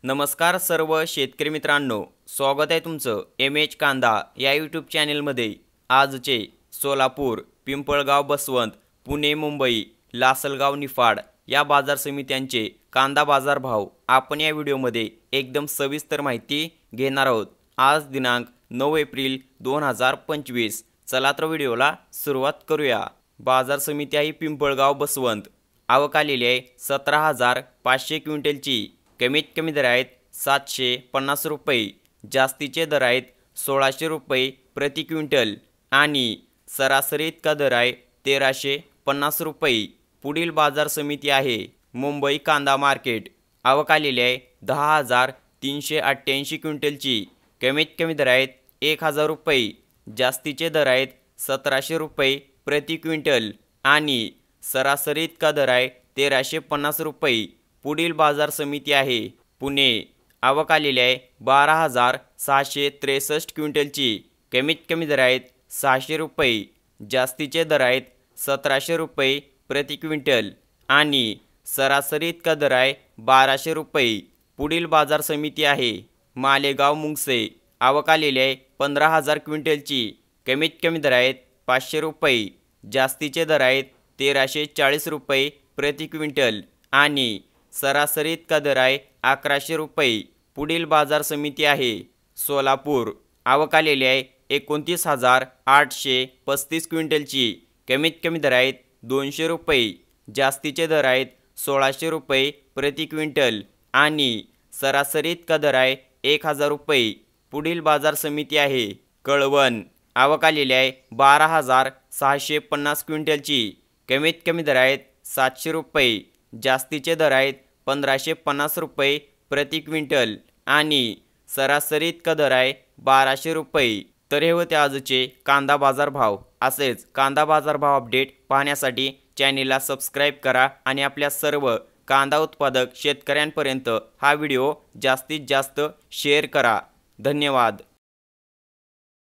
नमस्कार सर्व शेतकरी मित्रांनो, स्वागत आहे तुमचं एमएच कांदा या यूट्यूब चॅनलमध्ये। आजचे सोलापूर, पिंपळगाव, बसवंत, पुणे, मुंबई, लासलगाव, निफाड या बाजार समित्यांचे कांदा बाजार भाव आपण या व्हिडिओमध्ये एकदम सविस्तर माहिती घेणार आहोत। आज दिनांक 9 एप्रिल 2025। चला तर व्हिडिओला सुरुवात करूया। बाजार समिती आहे पिंपळगाव, बसवंत। आवक आलेली आहे 17,500 क्विंटलची। कमीत कमी दर आहेत 750 रुपये, जास्तीचे दर आहेत 1600 रुपये प्रति क्विंटल आणि सरासरी इतका दर आहे 1350 रुपये। पुढील बाजार समिती आहे मुंबई कांदा मार्केट। आवक आलेली आहे 10,388 क्विंटलची। कमीत कमी दर आहेत 1000 रुपये, जास्तीचे दर आहेत 1700 रुपये प्रति क्विंटल आणि सरासरी इतका दर आहे 1350 रुपये। पुढील बाजार समिती आहे पुणे। आवक आलेली आहे 12,663 क्विंटलची। कमीत कमी दर आहेत 600 रुपये, जास्तीचे दर आहेत 1700 रुपये प्रति क्विंटल आणि सरासरी इतका दर आहे 1200 रुपये। पुढील बाजार समिती आहे मालेगाव, मुंगसे। आवक आलेली आहे 15,000 क्विंटलची। कमीत कमी दर आहेत 500 रुपये, जास्तीचे दर आहेत 1340 रुपये प्रति क्विंटल आणि सरासरी इतका दर आहे 1100 रुपये। पुढील बाजार समिती आहे सोलापूर। आवक आलेली आहे 29,835 क्विंटलची। कमीत कमी दर आहेत 200 रुपये, जास्तीचे दर आहेत 1600 रुपये प्रति क्विंटल आणि सरासरी इतका दर आहे 1000 रुपये। पुढील बाजार समिती आहे कळवण। आवक आलेली आहे 12,650 क्विंटलची। कमीत कमी दर आहेत 700 रुपये, जास्तीचे दर आहेत 1550 रुपये प्रति क्विंटल आणि सरासरी इतका दर आहे 1200 रुपये। तर हे होते आजचे कांदा बाजार भाव। असेच कांदा बाजार भाव अपडेट पाहण्यासाठी चॅनेलला सबस्क्राईब करा आणि आपल्या सर्व कांदा उत्पादक शेतकऱ्यांपर्यंत हा व्हिडिओ जास्तीत जास्त शेअर करा। धन्यवाद।